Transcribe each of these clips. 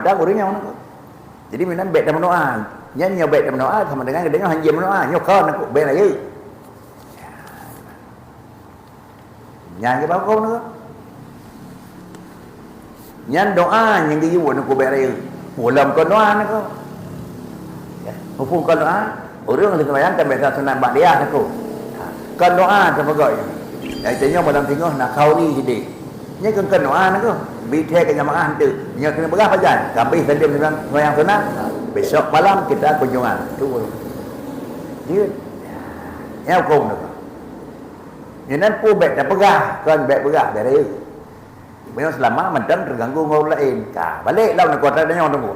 dah orangnya mana. Jadi minat bet dan doa. Nyanyi bet dan doa sama dengan dengan hanya doa. Nyokon aku bet lagi. Nyanyi bao câu nữa. Nhan doa những cái vụ nó của bé đây. Một lần con doa nó có. Một phút con doa. Ở đường thì các bạn ta sunat bạn dia nó có. Con doa cho nó gọi. Để cho nhau một lần thì nó là khâu đi thì đi. Nhưng cần doa nó có. Bi the ke jamaah tu. Nya kena berapa jam? Kami tadi dengan yang sunat. Besok malam kita kunjungan. Tu. Dia. Eo cùng được. Nên pun bet dah pegah, kan bet pegah dari. Memang selama macam terganggu orang lain. Balik lah nak kota dengan orang tu.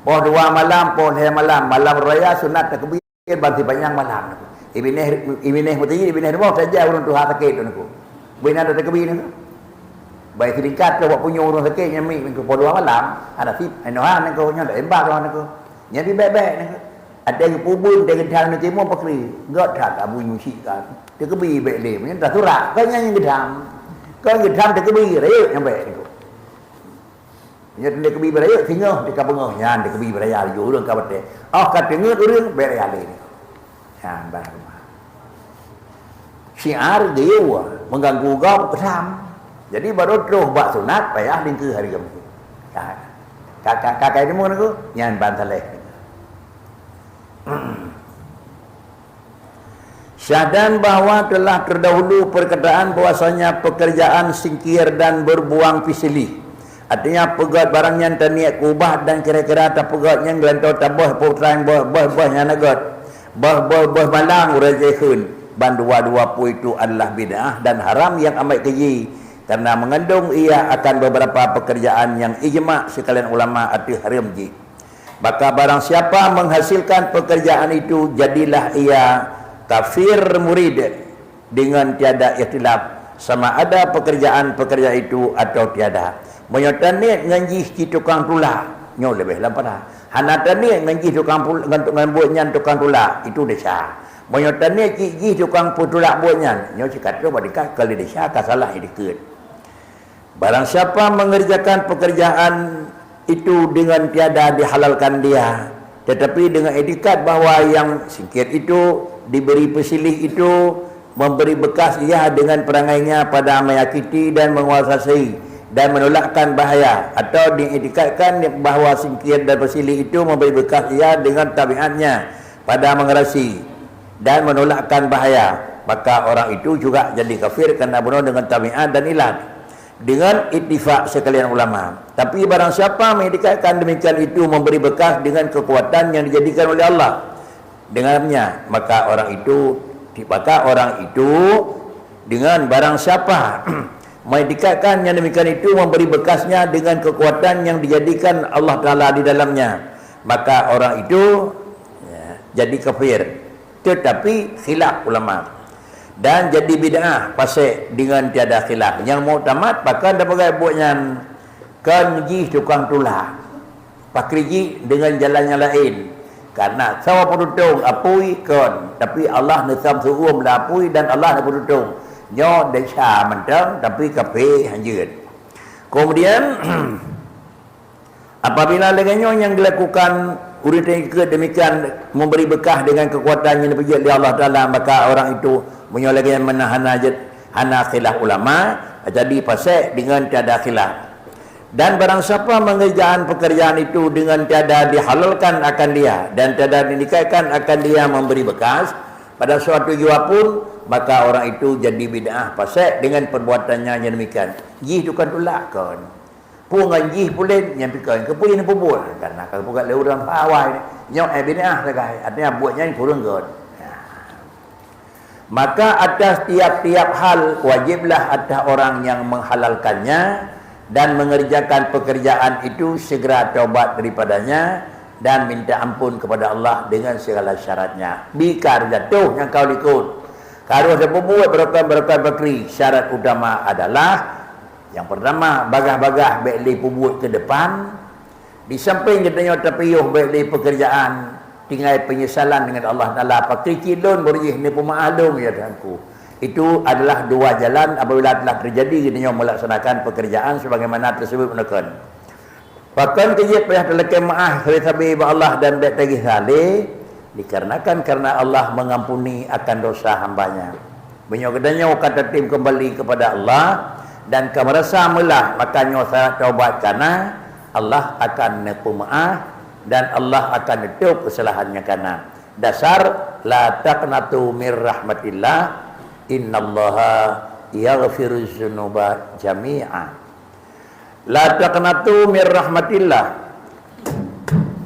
Poh 2 malam, poh 3 malam, malam raya sunat takbir banti panjang malam. Ibineh mesti ibineh rumah saja orang tu hak sakit tu aku. Bina ada takbir ni. Baik tingkat ke buat punya orang sakit nyami ke poh 2 malam, ada tip enohan aku nya dak embak orang aku. Nya di bebek ni. Ada yang pubun dengan thang ni cemo pakri. Gak thang abu nyuci kan. Dia kebi bek le, punya dah surat. Kan yang gedam. Kan gedam dia kebi raya yang bek ni. Nya dia kebi raya singa dia ka bengah nyan dia kebi raya yo urang ka bete. Oh ka dengar urang bek raya le ni. Nyan ba. Syiar dia mengganggu kau gedam. Jadi baru terus buat sunat payah lingku hari kamu. Kakak ni mana ko? Nyan bantaleh. Syahadan bahawa telah terdahulu perkataan bahwasanya pekerjaan singkir dan berbuang pisilih. Artinya pegat barang yang taniak kubah dan kira-kira tak pegat yang gelantau tabah putrang bah yang nagat. Bah malang urajehun. Ban dua-dua itu adalah bid'ah dan haram yang amat keji. Karena mengandung ia akan beberapa pekerjaan yang ijma' sekalian ulama arti haram ji. Maka barang siapa menghasilkan pekerjaan itu, jadilah ia kafir murid dengan tiada ikhtilaf sama ada pekerjaan itu atau tiada. Menyatakan ni ngaji ci tukang tula, nyo lebih lampada. Hanatan ni ngaji tukang ngan buatnya tukang tula, itu desa. Menyatakan ni ci tukang putula buatnya, nyo cakap badika kali desa ka salah dikeut. Barang siapa mengerjakan pekerjaan itu dengan tiada dihalalkan dia, tetapi dengan etikat bahawa yang singkir itu diberi pesilih itu memberi bekas ia dengan perangainya pada menyakiti dan menguasai dan menolakkan bahaya, atau dietikatkan bahawa singkir dan pesilih itu memberi bekas ia dengan tabiatnya pada mengerasi dan menolakkan bahaya, maka orang itu juga jadi kafir kerana bunuh dengan tabiat dan ilat dengan ittifaq sekalian ulama. Tapi barang siapa mengidikatkan demikian itu memberi bekas dengan kekuatan yang dijadikan oleh Allah dengannya, maka orang itu dengan barang siapa mengidikatkan yang demikian itu memberi bekasnya dengan kekuatan yang dijadikan Allah Ta'ala di dalamnya, maka orang itu jadi kafir. Tetapi khilaf ulama dan jadi bid'ah pasal dengan tiada khilaf. Yang muktamad bahkan dapat buatnya kan ji tukang tulah pakriji dengan jalan yang lain, karena sawa penutung apui kon, tapi Allah nisam suum la apui dan Allah nak penutung nyo desa mentang tapi kafe hanjut. Kemudian apabila dengannya yang dilakukan urutan ke demikian memberi bekah dengan kekuatan yang diberi oleh Allah Ta'ala, maka orang itu menyolehkan menahan hana khilaf ulama jadi pasal dengan tiada khilaf. Dan barang siapa mengerjakan pekerjaan itu dengan tiada dihalalkan akan dia dan tiada dinikahkan akan dia memberi bekas pada suatu jiwa pun, maka orang itu jadi bid'ah pasal dengan perbuatannya yang demikian. Jih tu kan tolak kan. Pungan jih pulin yang pikan ke pulin pubul karena kalau bukan le orang pawai nyok bid'ah sagai. Artinya buatnya ni kurang god. Maka atas tiap-tiap hal wajiblah atas orang yang menghalalkannya dan mengerjakan pekerjaan itu segera taubat daripadanya dan minta ampun kepada Allah dengan segala syaratnya. Bikar jatuh yang kau ikut. Kalau saya buat berapa bakri, syarat utama adalah yang pertama bagah-bagah baik buat ke depan, di samping katanya tapiyuh baik pekerjaan, tinggal penyesalan dengan Allah Taala. Pakri cilun berjih ni pemaklum ya tuanku. Itu adalah dua jalan apabila telah terjadi katanya melaksanakan pekerjaan sebagaimana tersebut menekan. Bahkan kejap payah terlekai maaf hari sabi Allah dan baik tagih salih dikarenakan karena Allah mengampuni akan dosa hambanya. Menyokadanya kata tim kembali kepada Allah dan kemerasa melah makanya saya taubat karena Allah akan nepu maaf dan Allah akan netup kesalahannya karena dasar la taqnatu mir rahmatillah innallaha yaghfiruz dzunuba jami'a. La taqnatu mir rahmatillah,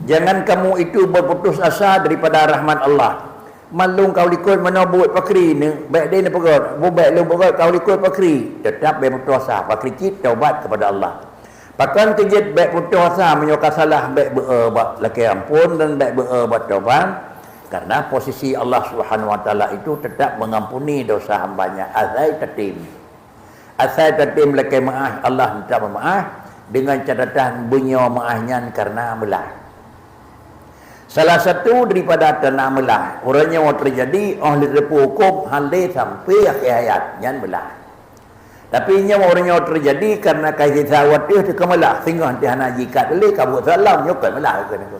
jangan kamu itu berputus asa daripada rahmat Allah. Malung kau likut mana buat pakri ni baik dia ni pegot baik lu pegot kau likut pakri tetap berputus asa pakri kit taubat kepada Allah. Bahkan kejit baik putus asa menyokak salah baik berubat laki ampun dan baik berubat taubat karena posisi Allah Subhanahu wa taala itu tetap mengampuni dosa hambanya azai tatim. Asal tatim laki maaf Allah minta maaf dengan catatan bunyi maafnya karena melah. Salah satu daripada tanah melah orangnya yang terjadi ahli repu hukum halih sampai akhir hayat yang melah. Tapi nya orangnya terjadi karena kasih sawat dia kemelah sehingga nanti hana jikat boleh kabut salam nyokot melah kan itu.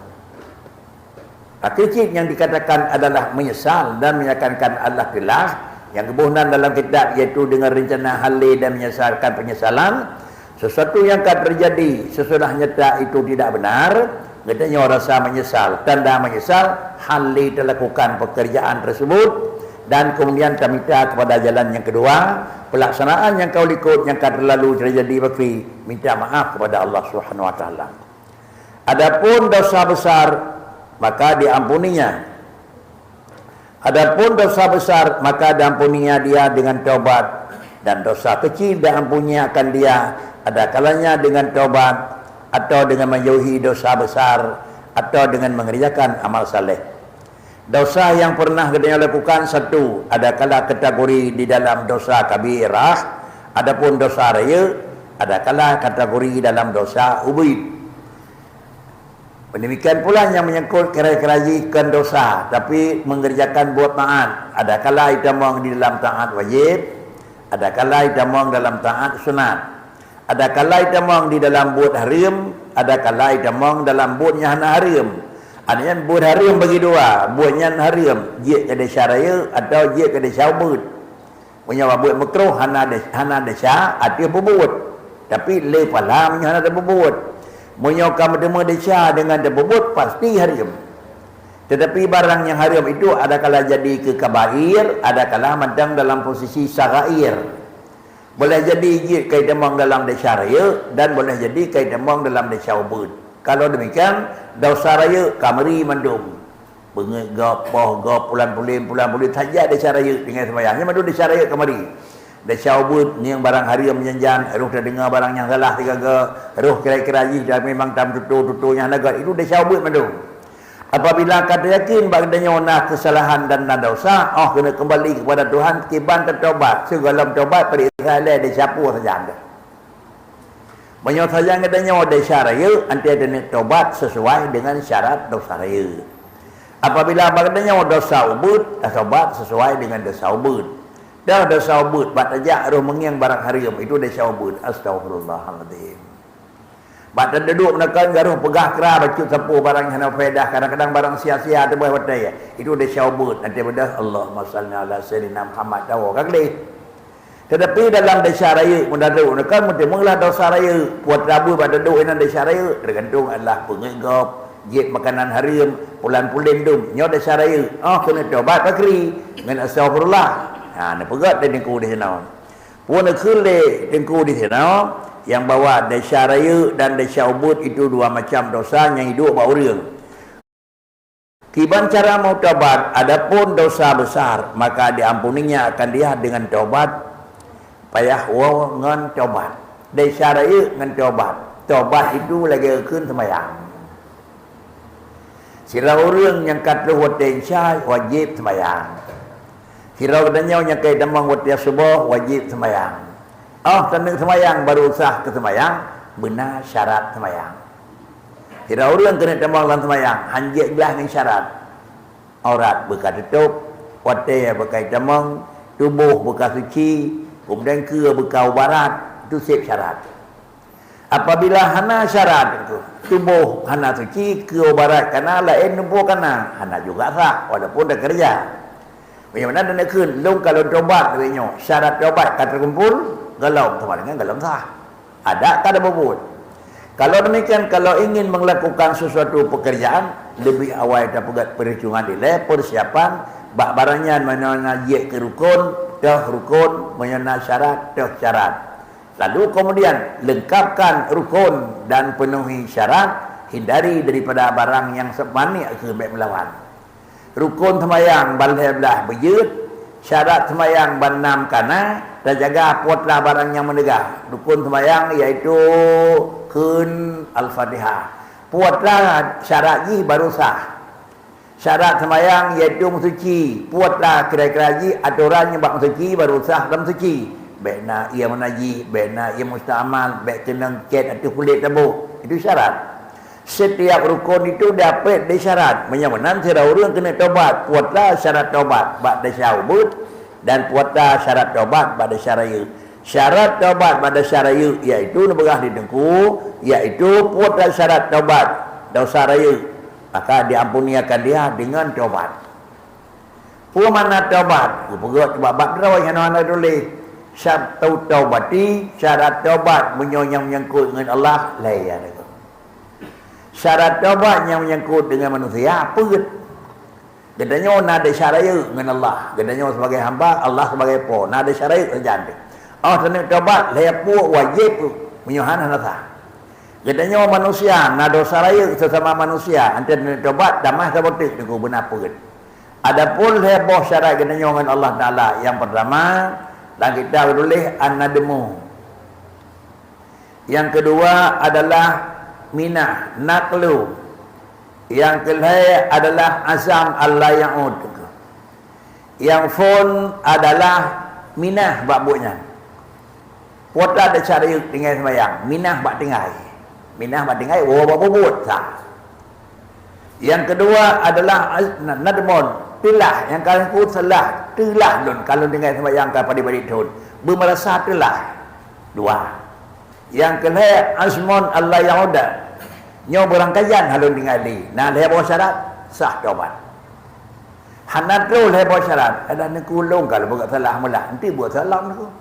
Kecil yang dikatakan adalah menyesal dan menyatakan Allah telah yang kebunan dalam kitab iaitu dengan rencana halih dan menyesalkan penyesalan sesuatu yang akan terjadi sesudah nyata itu tidak benar. Katanya rasa menyesal, tanda menyesal halih terlakukan pekerjaan tersebut dan kemudian kami minta kepada jalan yang kedua pelaksanaan yang kau ikut yang akan terlalu terjadi bakri minta maaf kepada Allah Subhanahu wa taala. Adapun dosa besar maka diampuninya. Adapun dosa besar maka diampuninya dia dengan taubat dan dosa kecil diampuninya akan dia ada kalanya dengan taubat atau dengan menjauhi dosa besar atau dengan mengerjakan amal saleh. Dosa yang pernah kita lakukan satu ada kala kategori di dalam dosa kabirah, adapun dosa raya ada kala kategori dalam dosa ubud. Demikian pula yang menyangkut kerajikan dosa tapi mengerjakan buat taat, ada kala itamang di dalam taat wajib, ada kala itamang dalam taat sunat. Ada kalai tamang di dalam buat haram, ada kalai tamang dalam buatnya hana haram. Adanya buat haram bagi dua, buatnya haram, dia kada syaraya atau dia kada syabut. Punya buat makruh hana ada syah, ada berbuat. Tapi le palam hana ada berbuat. Punya kamu demo desya dengan ada berbuat pasti haram. Tetapi barang yang haram itu ada kala jadi ke kabair, ada kala madang dalam posisi sagair. Boleh jadi jid kai demang dalam desa raya dan boleh jadi kai demang dalam desa ubud. Kalau demikian dosa raya kamari mandum. Bengek gapoh gap pulan-pulim saja desa raya dengan sembahyangnya mandu desa raya kamari. Desa ubud ni yang barang hari yang menjanjan, roh dah dengar barang yang salah tiga roh kira-kira dah memang tam tutu-tutunya naga itu desa ubud mandum. Apabila kata yakin bagainya nak kesalahan dan dosa, kena kembali kepada Tuhan, kiban tertobat. Segala tobat perisalah dia siapa saja anda. Banyak saja katanya dosa raya, nanti ada tobat sesuai dengan syarat dosa raya. Apabila bagainya dosa ubud, tobat sesuai dengan dosa ubud. Dah dosa ubud, batajak roh mengiang barang haram itu dosa ubud. Astagfirullahaladzim. Baca duduk menekan garuh pegah kera bacut sapu barang yang faedah kadang-kadang barang sia-sia tu boleh batai itu dia syabut nanti pada Allahumma salli ala sayyidina Muhammad tahu kan dia. Tetapi dalam desa raya mendadak menekan mula dosa raya buat rabu pada duduk dengan desa raya tergantung adalah pengegap jid makanan haram pulan-pulim dum nyo desa raya kena tobat pakri dengan astagfirullah nak pegat dan dengku di sana pun kele dengku di sana yang bawa desa raya dan desa ubud itu dua macam dosa yang hidup bau orang. Kiban cara mau taubat, adapun dosa besar maka diampuninya akan dia dengan taubat. Payah ngan taubat. Desa raya ngan taubat. Taubat itu lagi keun sembahyang. Sira orang yang kata hotel syah wajib sembahyang. Sira katanya yang kait damang hotel subuh wajib sembahyang. Tenang semayang baru sah ke semayang benar syarat semayang. Tidak orang kena tembang dalam semayang hanjik belah ni syarat. Aurat bekas tutup, wate bekas tembang, tubuh bekas suci, kemudian ke bekas barat itu sip syarat. Apabila hana syarat itu, tubuh hana suci ke barat kana lain tubuh kana, hana juga sah walaupun dah kerja. Macam mana dia nak long kalau tobat katanya, syarat tobat kata kumpul, galau sama dengan galau sah. Ada tak ada bobot. Kalau demikian, kalau ingin melakukan sesuatu pekerjaan, lebih awal dapat perhitungan nilai, persiapan, barangnya mana ye ke rukun, dah rukun, mana syarat, dah syarat. Lalu kemudian lengkapkan rukun dan penuhi syarat, hindari daripada barang yang sepanik ke baik melawan. Rukun semayang balai belah berjut, syarat semayang banam kana, dan jaga puatlah barang yang menegah. Rukun semayang iaitu kun al-Fatihah. Puatlah syarat ji baru sah. Syarat semayang iaitu mensuci. Puatlah kira-kira ji aturan yang bak mensuci baru sah dalam suci. Baik nak ia menaji, baik nak ia musta'amal, baik kena ket atau kulit tabuh. Itu syarat. Setiap rukun itu dapat di syarat. Menyamanan sira orang kena taubat. Puatlah syarat taubat ba'da syahubut dan puatlah syarat taubat ba'da syaraya. Syarat taubat ba'da syaraya iaitu neberah di dengku, iaitu puatlah syarat taubat dosa raya. Maka diampunikan dia dengan taubat. Puan mana taubat? Perut bab draw yang ana tulis. Syarat taubati, syarat taubat menyangkut dengan Allah lain. Syarat taubat yang menyangkut dengan manusia apa? Gedanya nada syaraya dengan Allah. Gedanya sebagai hamba, Allah sebagai po. Nada syaraya saja. Oh, senang taubat lepu wajib menyuhan nasa. Gedanya manusia, nada syaraya sesama manusia. Antara taubat damai seperti itu benar pun. Adapun lepo syarat gedanya dengan Allah Taala yang pertama, dan kita boleh an-nadmu. Yang kedua adalah minah, naqlu. Yang ketiga adalah azam Allah ya'ud. Yang fun adalah minah bakbunya. Puata ada cara tinggal sembahyang, minah bak tinggal. Minah bak tinggal wa bubut sah. Yang kedua adalah nadmun. Telah yang kalian pun salah, telah dun kalau dengan sembahyang kepada balik tun bermerasa telah. Dua. Yang ketiga asmon Allah yauda. Nyo berangkayan halun ningali. Nah lebo syarat sah taubat. Hanatru lebo syarat ada nak ulung kalau buat salah mula nanti buat salah nak.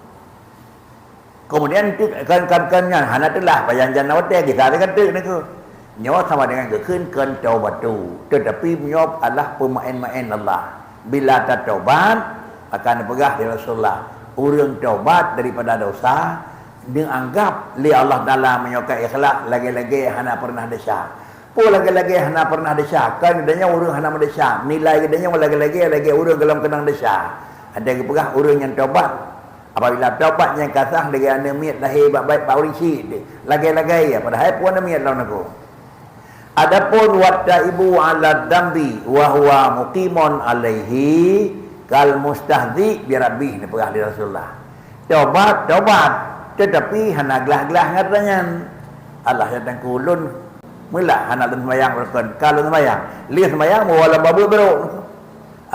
Kemudian kan hanatlah bayan janawate kita ada kata nak. Nyawa sama dengan kekenkan taubat tu. Tetapi nyawa adalah pemain-main Allah. Bila tak taubat, akan pegah di Rasulullah. Orang taubat daripada dosa, dia anggap li Allah Ta'ala menyokai ikhlas, lagi-lagi hana pernah desya. Pun lagi-lagi hana pernah desya. Kan adanya orang hana mendesya. Nilai adanya lagi-lagi orang dalam kenang desya. Ada pegah orang yang taubat. Apabila taubat yang kasah dengan niat lahir baik bauri syid. Lagi-lagi ya padahal pun niat lawan aku. Adapun wattaibu ala dambi wa huwa muqimun alaihi kal mustahzi bi rabbih ni perah di Rasulullah. Taubat tetapi hana gelah-gelah ngatanya. Allah datang kulun mula hana sembahyang berkon. Kalau sembahyang, lihat sembahyang wala babu beruk.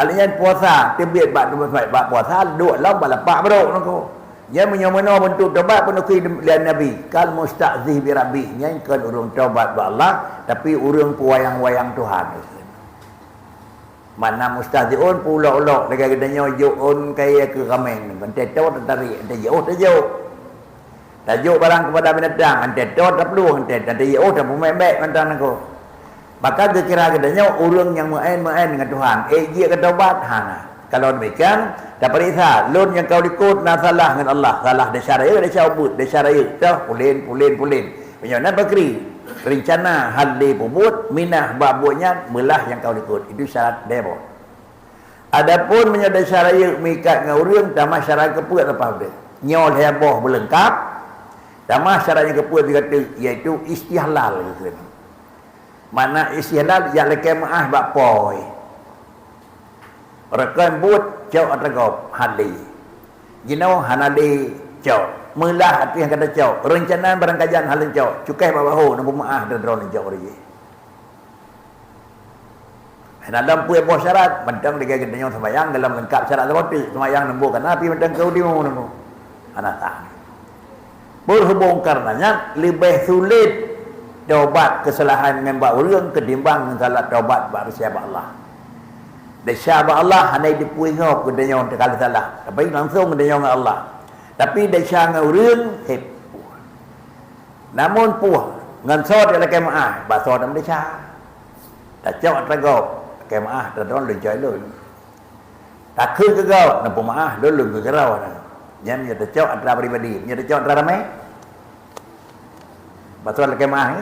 Alinya puasa, tebit bak puasa duk lam bala pak beruk nako. Dia menyamana bentuk taubat penuhi lian Nabi. Kal musta'zih bi rabbih. Yang kan urang taubat ba Allah tapi urang puwayang-wayang Tuhan. Mana musta'zihun pula-ulok dekat gedanya yuun kaya ke rameng. Benteto tarik, ente jauh tajauh. Tajuk barang kepada binatang, ente to tak perlu ente jauh tak pemebek mentang nako. Maka kira gedanya urang yang main-main dengan Tuhan. Dia ke taubat hana. Kalau demikian, tak periksa. Lun yang kau ikut, nak salah dengan Allah. Salah dia syaraya, dia syahubut. Dia syaraya. Dah, pulin. Macam mana bakri? Rencana hal dia pubut, minah babutnya, belah yang kau ikut. Itu syarat dia. Adapun menyadari syaraya, mikat dengan orang, tamah syarat keput apa dia. Nyol heboh berlengkap. Tamah syarat yang keput dia kata, iaitu istihlal. Mana istihlal, yang lekai maaf bak poi. Rekan buat jauh atragop hali. Jinau hanali jauh. Melah hati yang kata jauh. Rencana barangkajan halin jauh. Cukai babahu nampu maah dan drone jauh lagi. Dalam punya bos syarat, bentang dia gedenya sembahyang dalam lengkap syarat seperti sembahyang nembukan api bentang kau di mana nampu. Anak tak. Berhubung karenanya lebih sulit taubat kesalahan dengan buat orang ketimbang salah taubat buat siapa Allah. Dan siapa Allah hanya dipuih ngau ke dunia kalau salah. Tapi langsung ke dunia dengan Allah. Tapi dia syang orang hip. Namun puah ngan sod adalah kemaah, bahasa dalam dia. Tak jauh tergop kemaah tak don lencai lu. Tak ke gau nak pemaah dulu ke gerau dah. Yang dia tak jauh antara pribadi, dia tak jauh antara ramai. Bahasa dalam kemaah ni.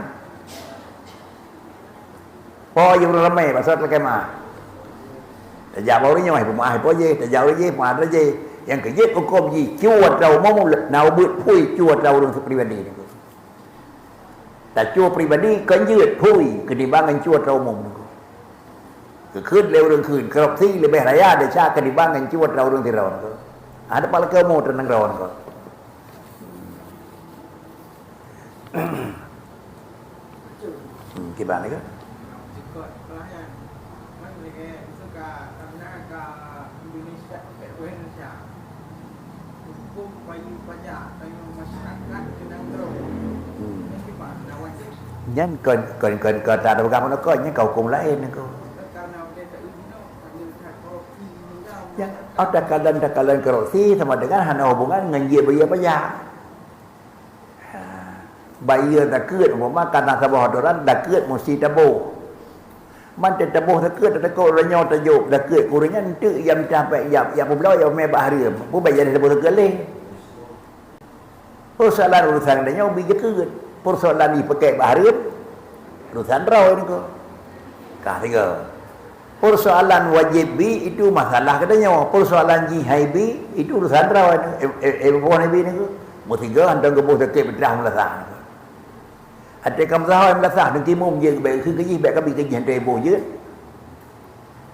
Po yang ramai bahasa dalam kemaah. Tak jauh orang ni pemaah po je, tak jauh je pemaah je. Yang kerja hukum je, cuat tahu mau nak buat pui cuat tahu orang pribadi ni. Tak cuat pribadi kanยืด pui ketimbang cuat tahu umum ni. คือขึ้นเร็วเรื่องขึ้นกรอบที่เลยไปหายาได้ชากันที่บ้านกันจวดเราเรื่องที่เราก็อาจจะปลาเกลือโมดนั่งเราก็กี่บาทนี่ก็nhân cần trả đầu gam nó có những cầu cùng lại nó có takalan korupsi sama dengan hana hubungan dengan dia bayar pajak. Bayar tak ket umpama kana sabah doran dak ket mesti tabo. Man tabo tak ket tak ko renyo tajuk dak ket kurangnya entuk yang sampai ya pula ya me bahari. Bu bayar tabo tak leh. Persoalan urusan dia ubi je ket. Persoalan ni pakai bahari. Urusan raw ni ko. Kah tiga. Persoalan wajib bi itu masalah katanya. Persoalan jihai bi itu urusan rawan. Bukan bi ni ke. Mutiga antang ke bawah tekep berterang melasah. Ada kamsah yang melasah dan kimum je baik ke jih baik ke bi ke jih antang ibu je.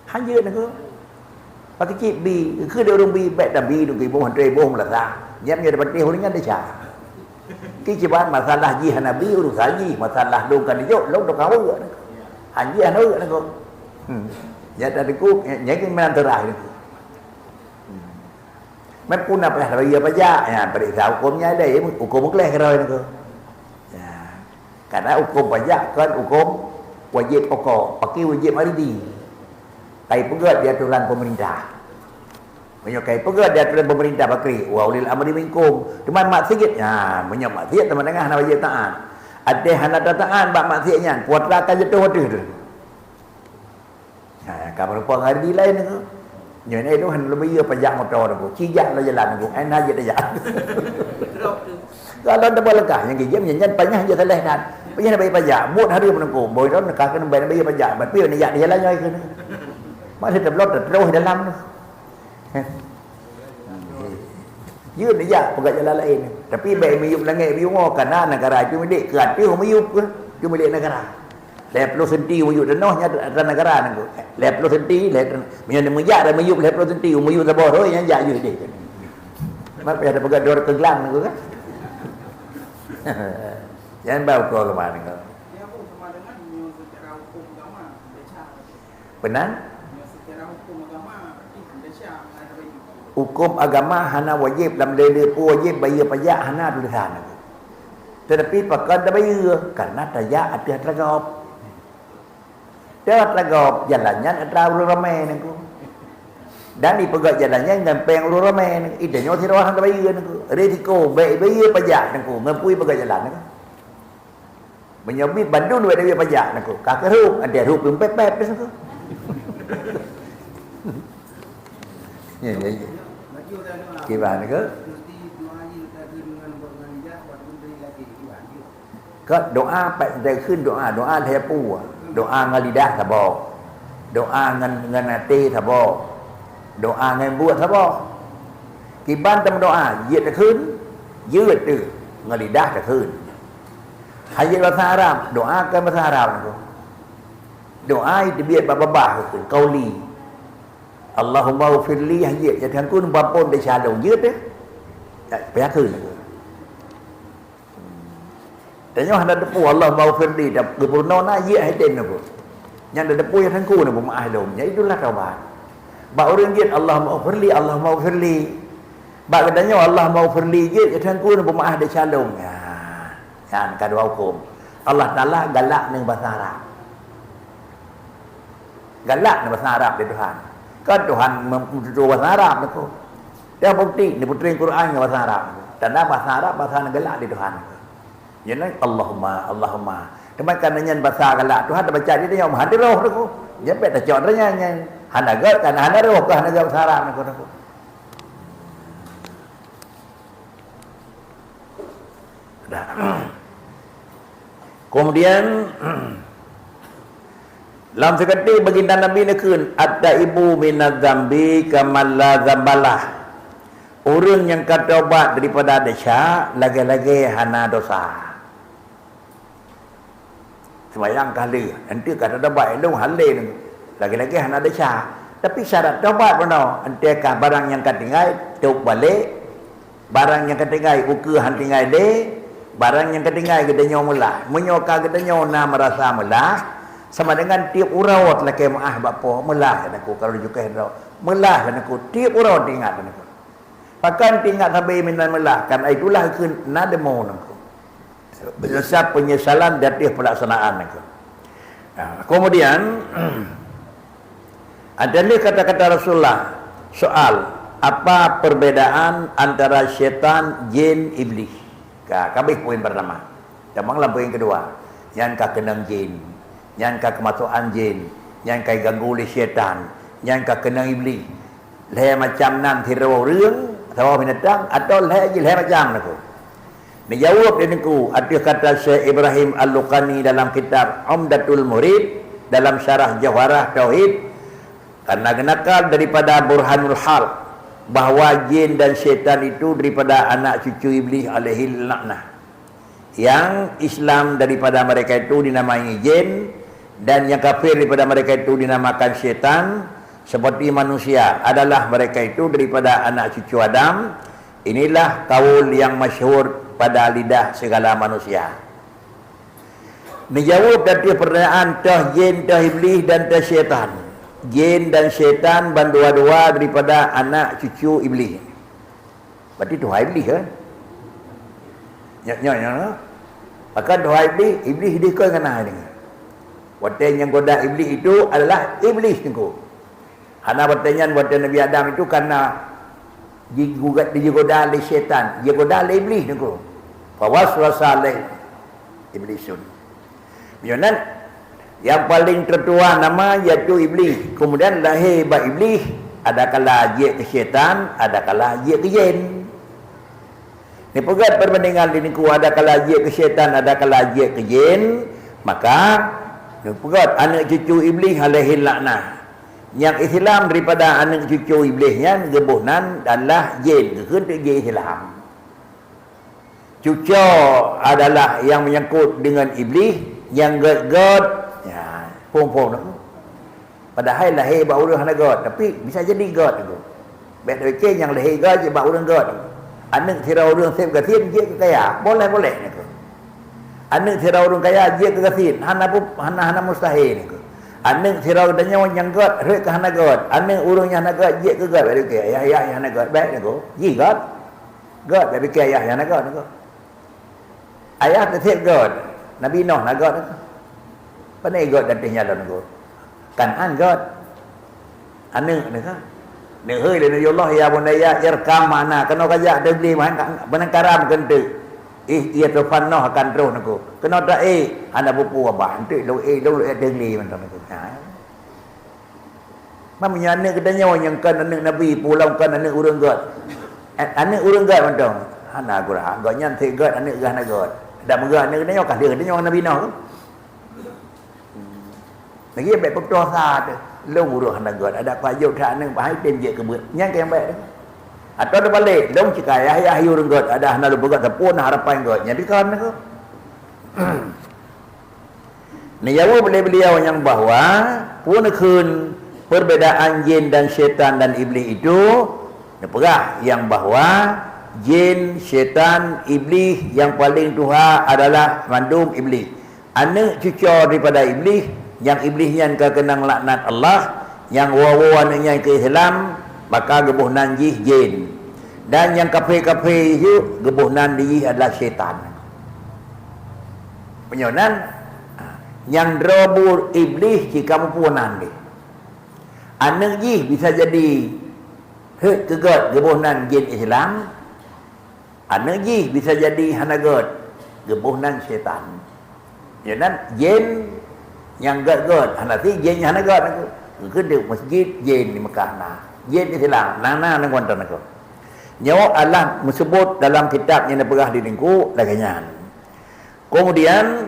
Hanya ni ke. Pakai cip bi ke dia orang bi baik dah bi tu ke bawah antang ibu melasah. Nyamnya dapat dia orang ada cah. Kicipan masalah jih nabi urusan jih masalah dongkan dijuk long dok kau. Hanya anu ni ke. Ya tadi ku nyakin menantara itu. Mepun apa lah bayar pajak ya periksa hukumnya ada hukum keleh kerana itu. Ya. Karena hukum pajak kan hukum wajib pokok, pakai wajib maridi. Kai pegat di aturan pemerintah. Menyokai pegat di aturan pemerintah pakai wa ulil amri minkum. Cuma maksiat ya, menyok maksiat teman tengah nak wajib taat. Ada hana taat bab maksiatnya, puatrakan jatuh waduh. Kamu lupa hari lain tu. Yang ni tu hendak lebih pajak motor tu. Cijak lah jalan tu. Enak je dah jalan. Kalau dah berlekah yang kijam yang banyak je salah kan. Banyak nak bayar pajak. Mut hari menunggu. Boy tu nak kena bayar pajak. Tapi ni jak jalan je ke. Masih terblok terus dalam tu. Dia ni jak pegat jalan lain. Tapi baik meyup langit biung karena negara itu milik kerati meyup ke. Itu milik negara. 10 senti muyuk tanahnya dalam negara ni. 10 senti, menyana menjak dan meyup 10 senti, meyup sabah tu yang jak je dia. Mak payah ada pegat dor ke gelang tu kan. Jangan bawa kau ke mana kau. Dia pun sama dengan secara hukum agama Malaysia. Benar? Secara hukum agama Malaysia ada bagi. Hukum agama hana wajib dalam dia wajib bayar pajak hana tulisan. Tetapi pakai dah bayar karena pajak ada tergop. Dia tergop jalannya ada orang ramai ni. Dan di pegat jalannya ngampeng orang ramai ni. Idanya si rawah dah bayar ni. Risiko bayar pajak ni. Ngapui pegat jalan ni. Menyobit Bandung duit bayar pajak ni. Kakak rup ada rup yang pep-pep ni. Ya. Gimana ke? Ke doa pak dariขึ้น doa saya pu doa dengan lidah sabar doa dengan hati sabar doa dengan buat sabar kiban tem doaยืดขึ้นยืดtu dengan lidahขึ้น hanya bahasa Arab doa kan bahasa Arab tu doa itu biar babahขึ้น Qauli Allahumma ufirli hanya jadi aku nampak pun dia shalomยืดtu payahขึ้นแต่ยังada depu Allah maghfirli dak gubernur na ye haiden apa yang ada depu yang tangku na pemaah lom ya itulah taubat ba orang ye Allah maghfirli Bak katanya Allah mau firli je kata ku nak pemaaf dia calong. Kan kadua hukum. Allah Taala galak dengan bahasa Arab. Galak dengan bahasa Arab dia Tuhan. Kan Tuhan memtutur bahasa Arab tu. Dia bukti dia puteri Quran dengan bahasa Arab. Tanda bahasa Arab bahasa galak dia Tuhan. Jadi Allahumma. Teman kananya bahasa galak Tuhan dah baca dia yang hadir roh tu. Dia tak contohnya yang hanagat kan hana roh ke hanagat bahasa Arab tu. Kemudian dalam sekali baginda Nabi nekun at-taibu minadz-dzambi kamal la dzambalah. Orang yang bertaubat daripada dosa lagi-lagi hana dosa. Sembayang kali nanti kata taubat elok halin lagi-lagi hana dosa. Tapi syarat taubat benar antakah barang yang ketinggal tub balik, barang yang ketinggal ukur hantingai de, barang yang ketinggal gedenya mula. Menyoka gedenya na merasa mula. Sama dengan tiap urawat laki maah bapa melah kan aku kalau juga hendak melah kan aku tiap urawat ingat kan aku pakan tinggal sampai minan melah kan itulah ke nademo aku besar penyesalan dari pelaksanaan aku. Kemudian ada ni kata-kata Rasulullah soal apa perbedaan antara syaitan, jin, iblis. Kabeh poin pertama. Jamanglah poin kedua. Yang kenang jin. Yang kemasukan jin, yang ganggu oleh syaitan, yang kenang iblis. Leh macam nan thirau reung, thirau binatang atau leh macam aku. Dijawab dia niku ada kata Syekh Ibrahim Al-Luqani dalam kitab Umdatul Murid dalam syarah Jawharah Tauhid karena genakal daripada Burhanul Hal bahawa jin dan syaitan itu daripada anak cucu iblis alaihi laknah. Yang Islam daripada mereka itu dinamai jin dan yang kafir daripada mereka itu dinamakan syaitan. Seperti manusia adalah mereka itu daripada anak cucu Adam. Inilah kaul yang masyhur pada lidah segala manusia. Menjawab dari pertanyaan tah jin, tah iblis dan tah syaitan. Jin dan syaitan bandua-dua daripada anak cucu iblis. Berarti Tuhan iblis kan? Ya. Maka Tuhan iblis dia kena dengan. Watan yang goda iblis itu adalah iblis niku. Hana pertanyaan watan Nabi Adam itu karena digoda oleh syaitan, dia goda oleh iblis niku. Fawaswasa alaih iblisun. Kemudian yang paling tertua nama iaitu iblis. Kemudian lahir ba iblis, ada kala dia ke syaitan, ada kala dia ke jin. Ni pegat perbandingan di niku ada kala dia ke syaitan, ada kala dia ke jin, maka pegat anak cucu iblis alaihi laknah. Yang Islam daripada anak cucu iblisnya gebuhnan adalah jin, kehendak jin Islam. Cucu adalah yang menyangkut dengan iblis, yang god ya, pom-pom tu. Padahal lahir bak urang hana god, tapi bisa jadi god tu. Baik dekeh yang lahir god je bak urang god. Anak tira urang sep gatin je ke kaya, boleh tu. Anak tira urang kaya je ke gatin, hana mustahil tu. Anak tira udanya yang god, rek ke hana god. Anak urang yang hana god je ke god, baik dekeh ayah yang hana god baik tu. Ji god. God baik dekeh ayah yang hana god tu. Ayah tetap god. Nabi Nuh nak god tu. Pandai god datangnya dalam god. Kanan god. Anak ni kan. Ni hei le Allah ya bunaya irkam mana kena kajak dia beli benang karam kentu. Ia tu fannah akan terus naku. Kena tak anda bupu abah nanti lu lu dia beli macam tu. Mamanya anak katanya yang kan anak Nabi pulau kan anak urang god. Anak urang god macam. Hana gurah godnya nanti god anak gana god. Dah megah anak katanya kah dia katanya Nabi Nuh tu. Lagi baik berdosa tu. Lu urang hana god ada payau tak anak bahai tem je ke buat. Yang yang baik tu. Atau ada balik, long cakap ayah urang god ada hana lu begat pun harapan god. Jadi kan tu. Ni jawab oleh beliau yang bahawa punakun perbezaan jin dan syaitan dan iblis itu perah yang bahawa jin, syaitan, iblis yang paling tuha adalah mandum iblis. Anak cucu daripada iblis, yang iblisnya kenang laknat Allah, yang wawannya ke Islam, maka gebuh nanjih jin. Dan yang kafir-kafir itu gebuhnan diri adalah syaitan. Penyonan yang drobur iblis jika mempunan dia. Anak ji bisa jadi hut kegot gebuhnan jin Islam. Anak ji bisa jadi hanagot gebuhnan syaitan. Penyonan jin yang got-got hanati jin yang hanagot aku. Kedek masjid jin di Mekah nah. Jin Islam nana nang kuantan aku. Nyawa Allah disebut dalam kitab yang diperah di lingku laginya. Kemudian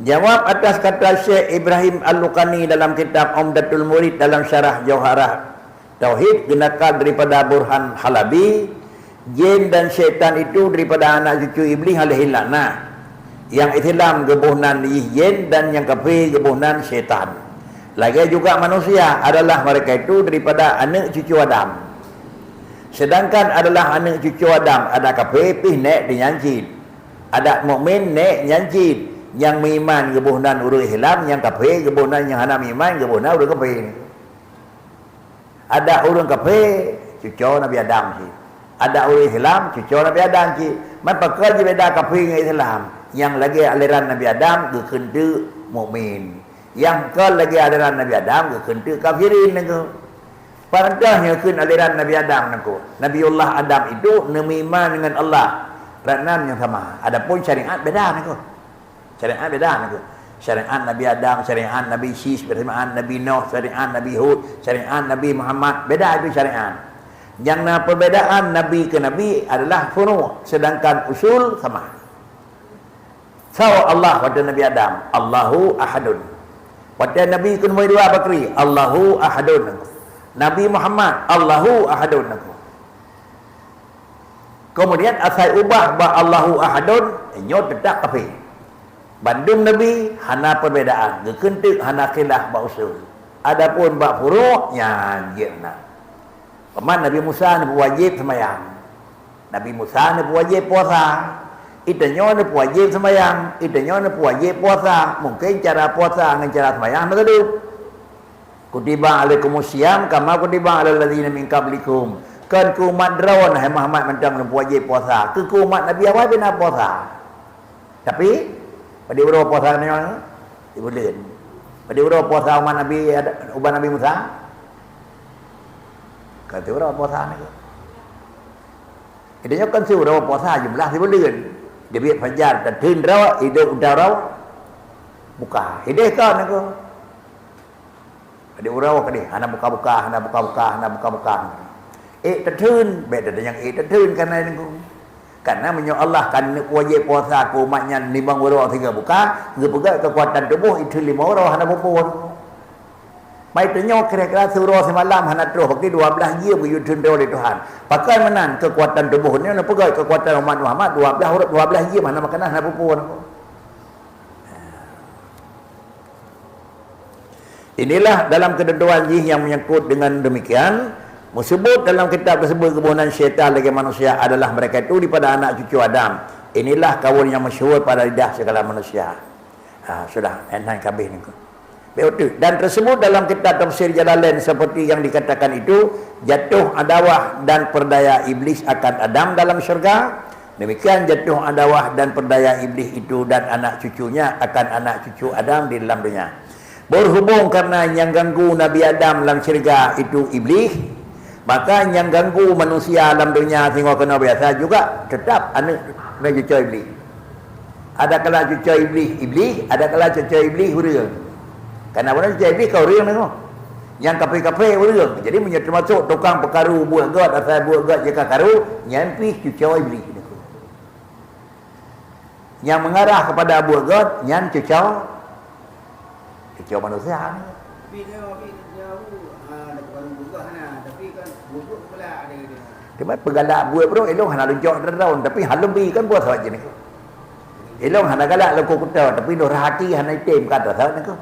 jawab atas kata Syekh Ibrahim Al-Luqani dalam kitab Umdatul Murid dalam syarah Jauharah Tauhid genakal daripada Burhan Halabi, jin dan syaitan itu daripada anak cucu iblis alaihi laknah. Yang Islam gebuhnan jin dan yang kafir gebuhnan syaitan. Lagi juga manusia adalah mereka itu daripada anak cucu Adam. Sedangkan adalah anak cucu Adam ada kafir pih nek dinyancit. Ada mukmin nek nyancit. Yang beriman gebuhnan urut Islam, yang kafir gebuhnan yang hana beriman gebuhnan urut kafir. Ada orang kafir cucu Nabi Adam sih. Ada orang Islam cucu Nabi Adam sih. Man pakal je beda kafir dengan Islam. Yang lagi aliran Nabi Adam gekentu mukmin. Yang ke lagi aliran Nabi Adam gekentu kafirin nengko. Padahnya kun aliran Nabi Adam nengko. Nabiullah Adam itu nemiman dengan Allah. Peranan yang sama. Adapun syariat beda nengko. Syariat beda nengko. Syariat Nabi Adam, syariat Nabi Syis, syariat Nabi Nuh, syariat Nabi Hud, syariat Nabi Muhammad. Beda itu syariat. Yang perbedaan Nabi ke Nabi adalah furu', sedangkan usul sama. Sawa Allah pada Nabi Adam, Allahu ahadun. Pada Nabi kun dua Bakri, Allahu ahadun. Nabi Muhammad, Allahu ahadun. Kemudian asal ubah ba Allahu ahadun, nyot tetap kafir. Bandung Nabi hana perbedaan, gekentik hana khilaf ba usul. Adapun ba furu' nyanjirna. Paman Nabi Musa ni wajib sembahyang. Nabi Musa ni wajib puasa. Itanya ni wajib sembahyang, itanya ni wajib puasa. Mungkin cara puasa dengan cara sembahyang begitu. Kutiba alaikumusiyam kama kutiba alal ladzina min qablikum. Kan ku umat drawan hai Muhammad mentang wajib puasa. Ku umat Nabi awal bina puasa. Tapi pada berapa puasa ni orang? Diboleh. Pada berapa puasa umat Nabi Musa? Kata berapa puasa ni? Idanya kan berapa puasa jumlah diboleh. Dia biar fajar tertun raw, hidup udah raw. Buka. Hidup kan ni ko. Pada raw kadi, hana buka-buka. Tertun, beda dengan tertun kan ni ko. Karena menyo Allah kan wajib puasa ku umatnya 5 orang 3 buka, gepegat kekuatan tubuh itu 5 orang hana pupun. Mai tenyo kira-kira surah semalam hana terus bakti 12 dia buyutun oleh Tuhan. Pakai menan kekuatan tubuh ni nak pegat kekuatan umat Muhammad 12 dia mana makanan hana pupun. Inilah dalam ketentuan jih yang menyangkut dengan demikian. Disebut dalam kitab tersebut kebunan syaitan lagi manusia adalah mereka itu daripada anak cucu Adam. Inilah kawan yang masyhur pada lidah segala manusia. Sudah enhan kabeh ni. Betul. Dan tersebut dalam kitab tafsir Jalalain seperti yang dikatakan itu jatuh adawah dan perdaya iblis akan Adam dalam syurga. Demikian jatuh adawah dan perdaya iblis itu dan anak cucunya akan anak cucu Adam di dalam dunia. Berhubung karena yang ganggu Nabi Adam dalam syurga itu iblis. Maka yang ganggu manusia dalam dunia tengok kena biasa juga tetap anak cucu iblis. Ada kala cucu iblis, ada kala cucu iblis hurung. Karena mana cucu iblis kau hurung tengok. Yang kafe-kafe hurung. Jadi menjadi termasuk tukang perkaru buat god asal buat god jika karu nyampi cucu iblis. Yang mengarah kepada buat god nyan cucu manusia. Tapi dia jauh ada orang buka sana, tapi kan bubuk pula ada dia. Cuma pegalak buat bro elong hana lunjok daun tapi halum bi kan buat saja ni. Elong hana galak lo kukuta tapi no hati hana item kata saja ni ko.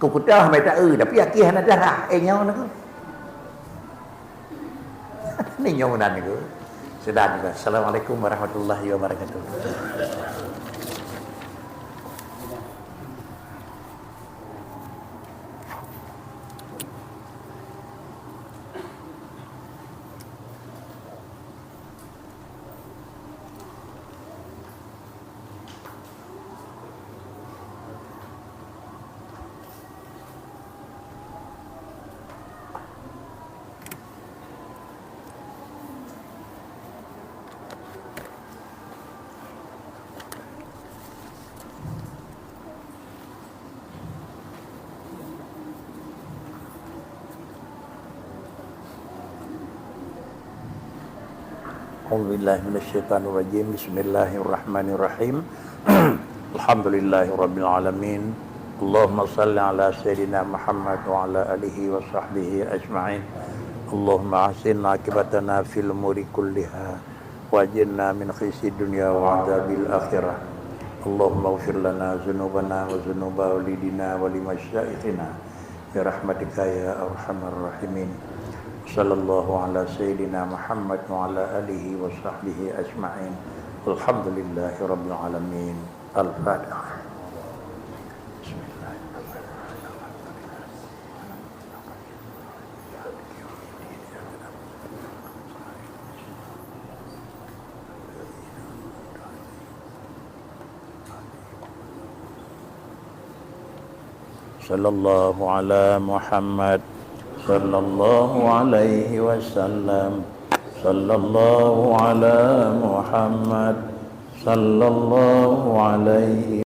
Kukuta hama tak tapi aki hana darah nyau ni ko. Ni nyau nan ni ko. Sudah juga. Assalamualaikum warahmatullahi wabarakatuh. A'udzubillahi minasyaitonirrajim. Bismillahirrahmanirrahim. Alhamdulillahirabbil alamin. Allahumma shalli ala sayidina Muhammad wa ala alihi wa sahbihi ajma'in. Allahumma ahsin akibatana fil umuri kulliha wajirna min khizyi dunya wa adzabil akhirah. Allahumma ighfir lana dzunubana wa dzunuba walidina wa limasyaikhina bi rahmatika ya arhamar rahimin. Sallallahu ala sayyidina Muhammad wa ala alihi wa sahbihi ajma'in. Alhamdulillahi rabbil alamin. Al-Fatihah. Sallallahu ala Muhammad sallallahu alaihi wasallam. Sallallahu ala Muhammad sallallahu alaihi